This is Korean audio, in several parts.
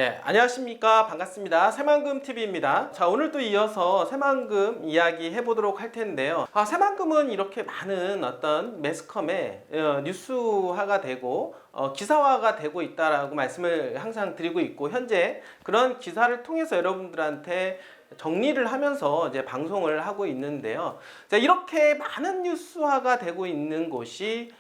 네, 안녕하십니까. 반갑습니다. 새만금TV입니다. 자, 오늘도 이어서 새만금 이야기 해보도록 할 텐데요. 새만금은 이렇게 많은 어떤 매스컴에 뉴스화가 되고 기사화가 되고 있다라고 말씀을 항상 드리고 있고, 현재 그런 기사를 통해서 여러분들한테 정리를 하면서 이제 방송을 하고 있는데요. 자, 이렇게 많은 뉴스화가 되고 있는 곳이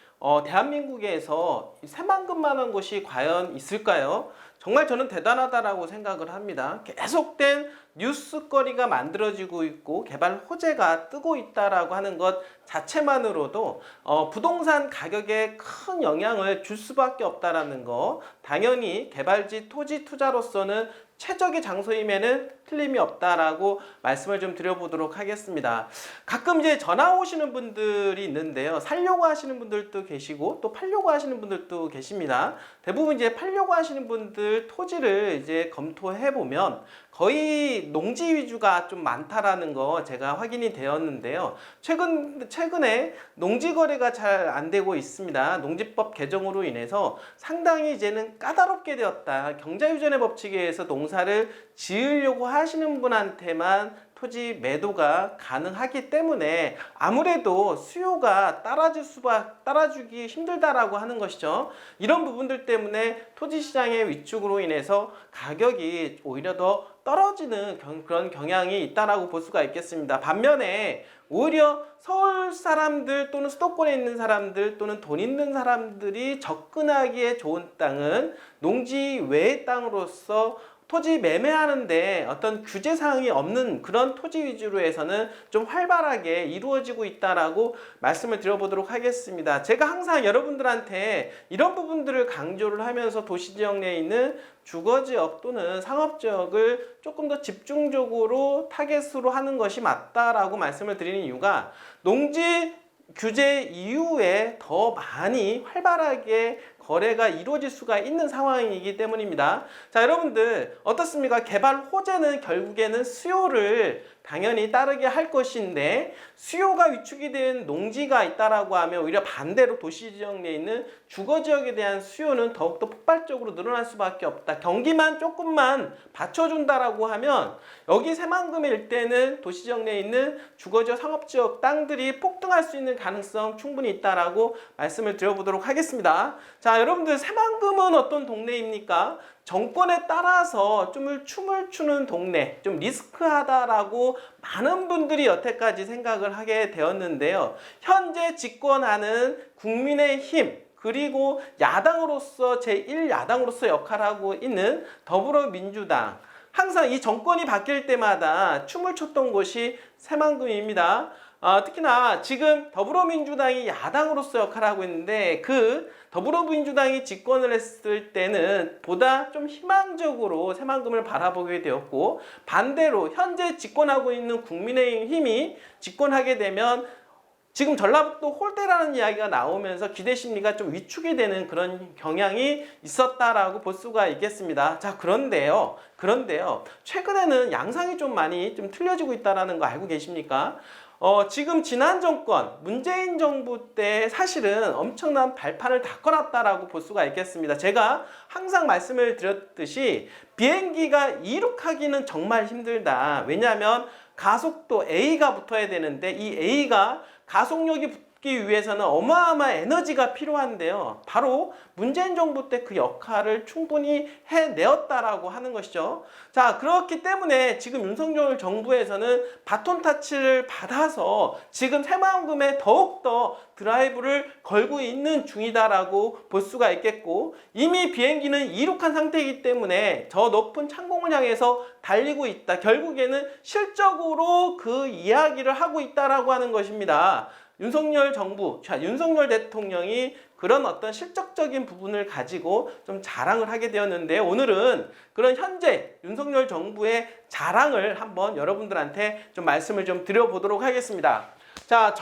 대한민국에서 새만금만한 곳이 과연 있을까요? 정말 저는 대단하다라고 생각을 합니다. 계속된 뉴스거리가 만들어지고 있고 개발 호재가 뜨고 있다라고 하는 것 자체만으로도 부동산 가격에 큰 영향을 줄 수밖에 없다라는 거, 당연히 개발지 토지 투자로서는 최적의 장소임에는 틀림이 없다라고 말씀을 좀 드려보도록 하겠습니다. 가끔 이제 전화 오시는 분들이 있는데요. 살려고 하시는 분들도 계시고 또 팔려고 하시는 분들도 계십니다. 대부분 이제 팔려고 하시는 분들 토지를 이제 검토해 보면 거의 농지 위주가 좀 많다라는 거 제가 확인이 되었는데요. 최근에 농지 거래가 잘 안 되고 있습니다. 농지법 개정으로 인해서 상당히 이제는 까다롭게 되었다. 경자유전의 법칙에 의해서 농사를 지으려고 하시는 분한테만 토지 매도가 가능하기 때문에 아무래도 수요가 따라주기 힘들다라고 하는 것이죠. 이런 부분들 때문에 토지 시장의 위축으로 인해서 가격이 오히려 더 떨어지는 그런 경향이 있다라고 볼 수가 있겠습니다. 반면에 오히려 서울 사람들 또는 수도권에 있는 사람들 또는 돈 있는 사람들이 접근하기에 좋은 땅은 농지 외의 땅으로서 토지 매매하는데 어떤 규제 사항이 없는 그런 토지 위주로 해서는 좀 활발하게 이루어지고 있다라고 말씀을 드려보도록 하겠습니다. 제가 항상 여러분들한테 이런 부분들을 강조를 하면서 도시지역 내에 있는 주거지역 또는 상업지역을 조금 더 집중적으로 타겟으로 하는 것이 맞다라고 말씀을 드리는 이유가, 농지 규제 이후에 더 많이 활발하게 거래가 이루어질 수가 있는 상황이기 때문입니다. 자, 여러분들 어떻습니까? 개발 호재는 결국에는 수요를 당연히 따르게 할 것인데, 수요가 위축이 된 농지가 있다라고 하면 오히려 반대로 도시지역 내에 있는 주거지역에 대한 수요는 더욱더 폭발적으로 늘어날 수밖에 없다. 경기만 조금만 받쳐준다라고 하면 여기 새만금의 일대는 도시지역 내에 있는 주거지역, 상업지역 땅들이 폭등할 수 있는 가능성 충분히 있다라고 말씀을 드려보도록 하겠습니다. 자, 여러분들 새만금은 어떤 동네입니까? 정권에 따라서 춤을 추는 동네, 좀 리스크하다라고 많은 분들이 여태까지 생각을 하게 되었는데요. 현재 집권하는 국민의힘, 그리고 야당으로서 제1야당으로서 역할하고 있는 더불어민주당, 항상 이 정권이 바뀔 때마다 춤을 췄던 곳이 새만금입니다. 특히나 지금 더불어민주당이 야당으로서 역할을 하고 있는데, 그 더불어민주당이 집권을 했을 때는 보다 좀 희망적으로 새만금을 바라보게 되었고, 반대로 현재 집권하고 있는 국민의힘이 집권하게 되면 지금 전라북도 홀대라는 이야기가 나오면서 기대 심리가 좀 위축이 되는 그런 경향이 있었다라고 볼 수가 있겠습니다. 자, 그런데요. 최근에는 양상이 좀 많이 틀려지고 있다는 거 알고 계십니까? 지금 지난 정권 문재인 정부 때 사실은 엄청난 발판을 닦아놨다라고 볼 수가 있겠습니다. 제가 항상 말씀을 드렸듯이 비행기가 이륙하기는 정말 힘들다. 왜냐하면 가속도 A가 붙어야 되는데 이 A가 가속력이 붙기 위해서는 어마어마한 에너지가 필요한데요. 바로 문재인 정부 때 그 역할을 충분히 해내었다라고 하는 것이죠. 자, 그렇기 때문에 지금 윤석열 정부에서는 바톤 타치를 받아서 지금 새만금에 더욱더 드라이브를 걸고 있는 중이다라고 볼 수가 있겠고, 이미 비행기는 이륙한 상태이기 때문에 저 높은 창공을 향해서 달리고 있다. 결국에는 실적으로 그 이야기를 하고 있다라고 하는 것입니다. 윤석열 정부, 윤석열 대통령이 그런 어떤 실적적인 부분을 가지고 좀 자랑을 하게 되었는데, 오늘은 그런 현재 윤석열 정부의 자랑을 한번 여러분들한테 좀 말씀을 좀 드려보도록 하겠습니다. 자,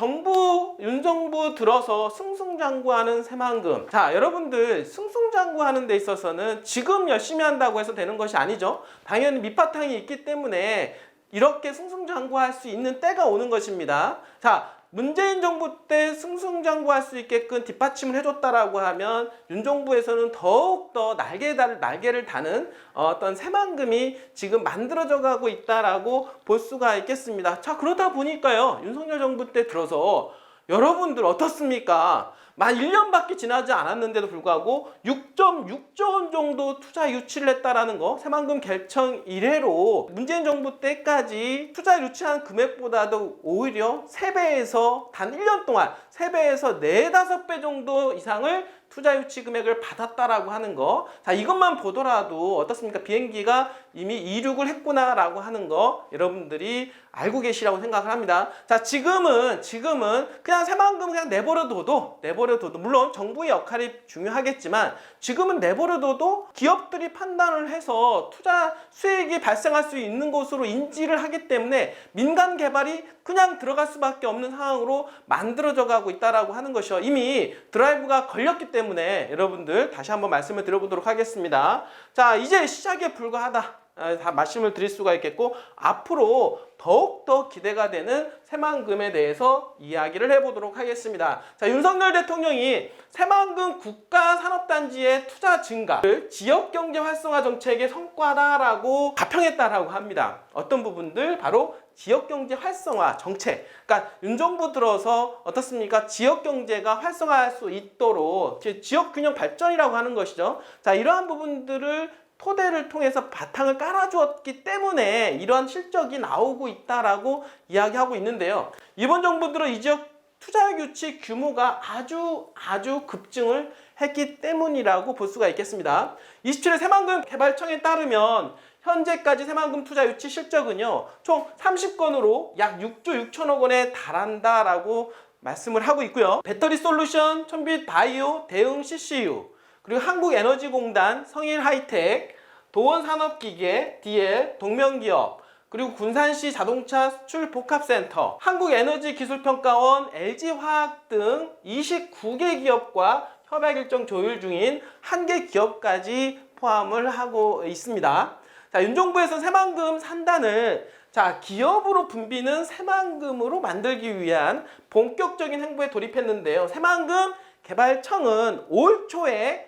윤정부 들어서 승승장구하는 새만금. 자, 여러분들 승승장구하는 데 있어서는 지금 열심히 한다고 해서 되는 것이 아니죠. 당연히 밑바탕이 있기 때문에 이렇게 승승장구할 수 있는 때가 오는 것입니다. 자, 문재인 정부 때 승승장구할 수 있게끔 뒷받침을 해줬다라고 하면 윤 정부에서는 더욱더 날개를 다는 어떤 새만금이 지금 만들어져 가고 있다라고 볼 수가 있겠습니다. 자, 그러다 보니까요, 윤석열 정부 때 들어서 여러분들 어떻습니까? 만 1년밖에 지나지 않았는데도 불구하고 6.6조 원 정도 투자 유치를 했다라는 거, 새만금 개청 이래로 문재인 정부 때까지 투자 유치한 금액보다도 오히려 3배에서 단 1년 동안 3배에서 4, 5배 정도 이상을 투자 유치 금액을 받았다라고 하는 거. 자, 이것만 보더라도 어떻습니까? 비행기가 이미 이륙을 했구나라고 하는 거 여러분들이 알고 계시라고 생각을 합니다. 자, 지금은 그냥 새만금 그냥 내버려둬도 물론 정부의 역할이 중요하겠지만 지금은 내버려둬도 기업들이 판단을 해서 투자 수익이 발생할 수 있는 것으로 인지를 하기 때문에 민간 개발이 그냥 들어갈 수밖에 없는 상황으로 만들어져 가고 있다라고 하는 것이요. 이미 드라이브가 걸렸기 때문에 여러분들 다시 한번 말씀을 드려보도록 하겠습니다. 자, 이제 시작에 불과하다. 다 말씀을 드릴 수가 있겠고 앞으로 더욱더 기대가 되는 새만금에 대해서 이야기를 해보도록 하겠습니다. 자, 윤석열 대통령이 새만금 국가산업단지의 투자 증가를 지역경제 활성화 정책의 성과다라고 가평했다라고 합니다. 어떤 부분들? 바로 지역경제 활성화 정책. 그러니까 윤 정부 들어서 어떻습니까? 지역경제가 활성화할 수 있도록 지역균형 발전이라고 하는 것이죠. 자, 이러한 부분들을 토대를 통해서 바탕을 깔아주었기 때문에 이러한 실적이 나오고 있다라고 이야기하고 있는데요. 이번 정부 들어 이 지역 투자 유치 규모가 아주 급증을 했기 때문이라고 볼 수가 있겠습니다. 27일 새만금 개발청에 따르면 현재까지 새만금 투자 유치 실적은요, 총 30건으로 약 6조 6천억 원에 달한다라고 말씀을 하고 있고요. 배터리 솔루션, 천빛 바이오, 대응 CCU, 그리고 한국에너지공단, 성일하이텍, 도원산업기계, DL, 동명기업, 그리고 군산시 자동차 수출 복합센터, 한국에너지기술평가원, LG화학 등 29개 기업과 협약 일정 조율 중인 1개 기업까지 포함을 하고 있습니다. 자, 윤 정부에서 새만금 산단을 기업으로 붐비는 새만금으로 만들기 위한 본격적인 행보에 돌입했는데요. 새만금 개발청은 올 초에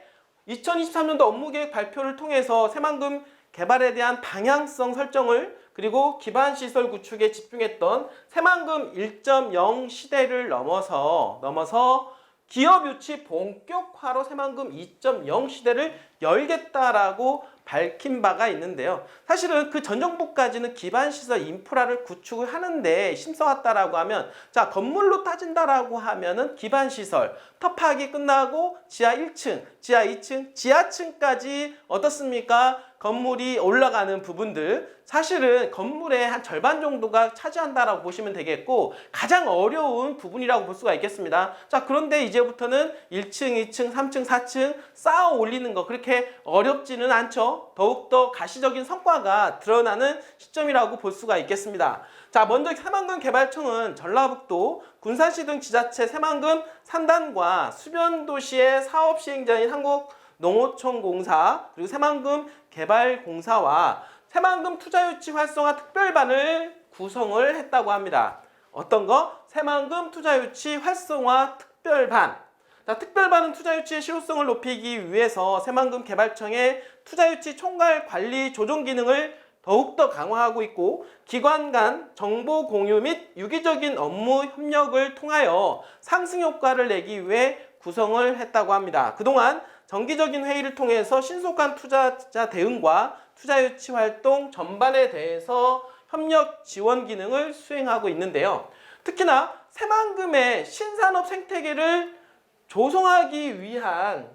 2023년도 업무계획 발표를 통해서 새만금 개발에 대한 방향성 설정을 그리고 기반시설 구축에 집중했던 새만금 1.0 시대를 넘어서 기업 유치 본격화로 새만금 2.0 시대를 열겠다라고 밝힌 바가 있는데요. 사실은 그 전 정부까지는 기반시설 인프라를 구축을 하는데 힘써왔다라고 하면, 자, 건물로 따진다라고 하면은 기반시설 터파기 끝나고 지하 1층, 지하 2층, 지하층까지 어떻습니까? 건물이 올라가는 부분들, 사실은 건물의 한 절반 정도가 차지한다라고 보시면 되겠고 가장 어려운 부분이라고 볼 수가 있겠습니다. 자, 그런데 이제부터는 1층, 2층, 3층, 4층 쌓아 올리는 거 그렇게 어렵지는 않죠. 더욱더 가시적인 성과가 드러나는 시점이라고 볼 수가 있겠습니다. 자, 먼저 새만금 개발청은 전라북도, 군산시 등 지자체 새만금 산단과 수변도시의 사업 시행자인 한국농어촌공사, 그리고 새만금 개발공사와 새만금 투자유치 활성화 특별반을 구성을 했다고 합니다. 어떤 거? 새만금 투자유치 활성화 특별반. 자, 특별반은 투자유치의 실효성을 높이기 위해서 새만금 개발청의 투자유치 총괄 관리 조정 기능을 더욱더 강화하고 있고 기관 간 정보 공유 및 유기적인 업무 협력을 통하여 상승 효과를 내기 위해 구성을 했다고 합니다. 그동안 정기적인 회의를 통해서 신속한 투자자 대응과 투자 유치 활동 전반에 대해서 협력 지원 기능을 수행하고 있는데요. 특히나 새만금의 신산업 생태계를 조성하기 위한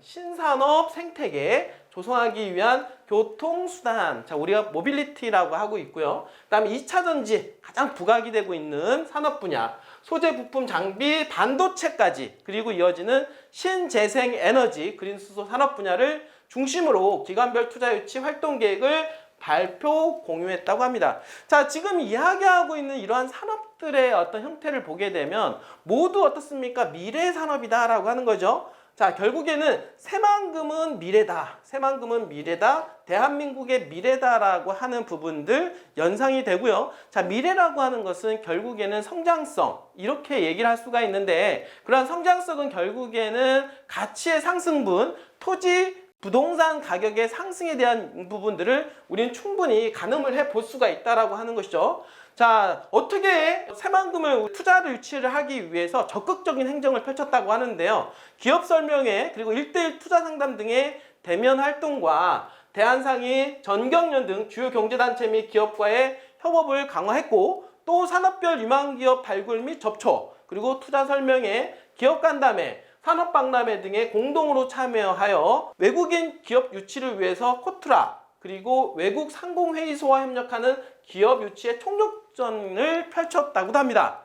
교통수단, 자, 우리가 모빌리티라고 하고 있고요. 그 다음에 2차전지 가장 부각이 되고 있는 산업 분야, 소재, 부품, 장비, 반도체까지, 그리고 이어지는 신재생 에너지, 그린수소 산업 분야를 중심으로 기관별 투자 유치 활동 계획을 발표 공유했다고 합니다. 자, 지금 이야기하고 있는 이러한 산업들의 어떤 형태를 보게 되면 모두 어떻습니까? 미래 산업이다라고 하는 거죠. 자, 결국에는 새만금은 미래다. 새만금은 미래다. 대한민국의 미래다라고 하는 부분들 연상이 되고요. 자, 미래라고 하는 것은 결국에는 성장성 이렇게 얘기를 할 수가 있는데 그러한 성장성은 결국에는 가치의 상승분, 토지, 부동산 가격의 상승에 대한 부분들을 우리는 충분히 가늠을 해 볼 수가 있다라고 하는 것이죠. 자, 어떻게 새만금을 투자를 유치를 하기 위해서 적극적인 행정을 펼쳤다고 하는데요. 기업 설명회 그리고 1:1 투자 상담 등의 대면 활동과 대한상의, 전경련 등 주요 경제단체 및 기업과의 협업을 강화했고 또 산업별 유망기업 발굴 및 접촉 그리고 투자 설명회, 기업 간담회, 산업박람회 등에 공동으로 참여하여 외국인 기업 유치를 위해서 코트라 그리고 외국 상공회의소와 협력하는 기업 유치의 총력전을 펼쳤다고 합니다.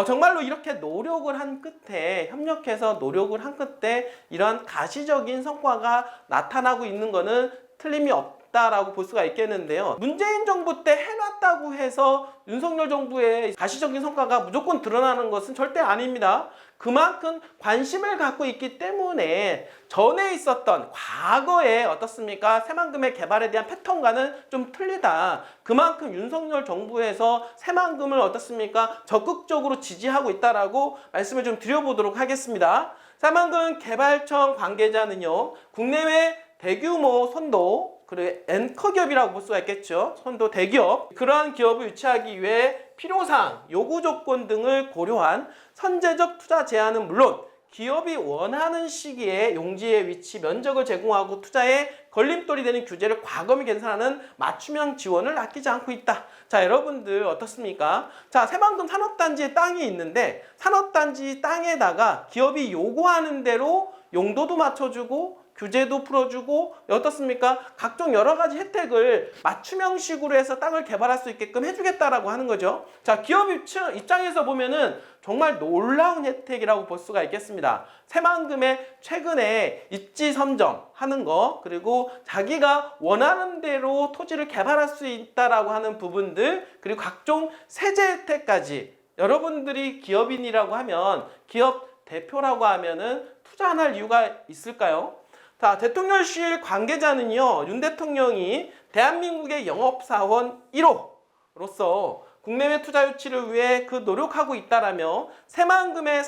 정말로 이렇게 노력을 한 끝에 협력해서 노력을 한 끝에 이러한 가시적인 성과가 나타나고 있는 것은 틀림이 없다라고 볼 수가 있겠는데요. 문재인 정부 때 해놨다고 해서 윤석열 정부의 가시적인 성과가 무조건 드러나는 것은 절대 아닙니다. 그만큼 관심을 갖고 있기 때문에 전에 있었던 과거에 어떻습니까? 새만금의 개발에 대한 패턴과는 좀 틀리다. 그만큼 윤석열 정부에서 새만금을 어떻습니까? 적극적으로 지지하고 있다라고 말씀을 좀 드려보도록 하겠습니다. 새만금 개발청 관계자는요, 국내외 대규모 선도 그리고 앵커 기업이라고 볼 수가 있겠죠. 선도 대기업 그러한 기업을 유치하기 위해 필요사항, 요구 조건 등을 고려한 선제적 투자 제한은 물론 기업이 원하는 시기에 용지의 위치, 면적을 제공하고 투자에 걸림돌이 되는 규제를 과감히 개선하는 맞춤형 지원을 아끼지 않고 있다. 자, 여러분들 어떻습니까? 자, 새만금 산업단지에 땅이 있는데 산업단지 땅에다가 기업이 요구하는 대로 용도도 맞춰주고 규제도 풀어주고 어떻습니까? 각종 여러 가지 혜택을 맞춤형식으로 해서 땅을 개발할 수 있게끔 해주겠다라고 하는 거죠. 자, 기업 입장에서 보면은 정말 놀라운 혜택이라고 볼 수가 있겠습니다. 새만금에 최근에 입지 선정하는 거 그리고 자기가 원하는 대로 토지를 개발할 수 있다라고 하는 부분들 그리고 각종 세제 혜택까지 여러분들이 기업인이라고 하면 기업 대표라고 하면은 투자 안 할 이유가 있을까요? 자, 대통령실 관계자는요, 윤 대통령이 대한민국의 영업사원 1호로서 국내외 투자 유치를 위해 그 노력하고 있다라며 새만금의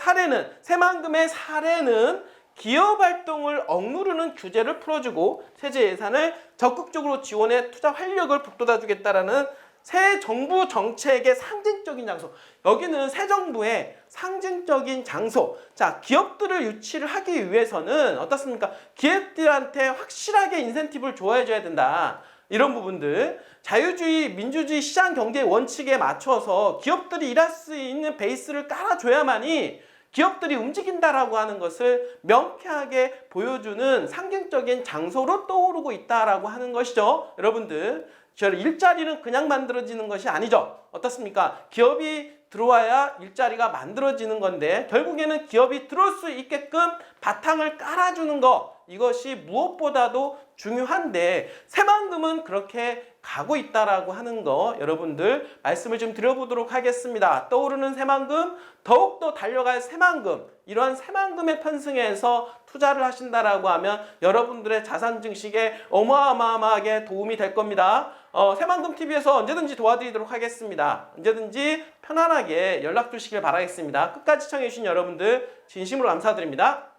사례는 기업 활동을 억누르는 규제를 풀어주고 세제 예산을 적극적으로 지원해 투자 활력을 북돋아주겠다라는 새 정부 정책의 상징적인 장소. 여기는 새 정부의 상징적인 장소. 자, 기업들을 유치를 하기 위해서는 어떻습니까? 기업들한테 확실하게 인센티브를 줘야 된다. 이런 부분들. 자유주의, 민주주의 시장 경제 원칙에 맞춰서 기업들이 일할 수 있는 베이스를 깔아줘야만이 기업들이 움직인다라고 하는 것을 명쾌하게 보여주는 상징적인 장소로 떠오르고 있다라고 하는 것이죠. 여러분들. 일자리는 그냥 만들어지는 것이 아니죠. 어떻습니까? 기업이 들어와야 일자리가 만들어지는 건데 결국에는 기업이 들어올 수 있게끔 바탕을 깔아주는 거 이것이 무엇보다도 중요한데 새만금은 그렇게 가고 있다라고 하는 거 여러분들 말씀을 좀 드려보도록 하겠습니다. 떠오르는 새만금, 더욱더 달려갈 새만금 이러한 새만금의 편승에서 투자를 하신다라고 하면 여러분들의 자산 증식에 어마어마하게 도움이 될 겁니다. 새만금TV에서 언제든지 도와드리도록 하겠습니다. 언제든지 편안하게 연락 주시길 바라겠습니다. 끝까지 시청해주신 여러분들 진심으로 감사드립니다.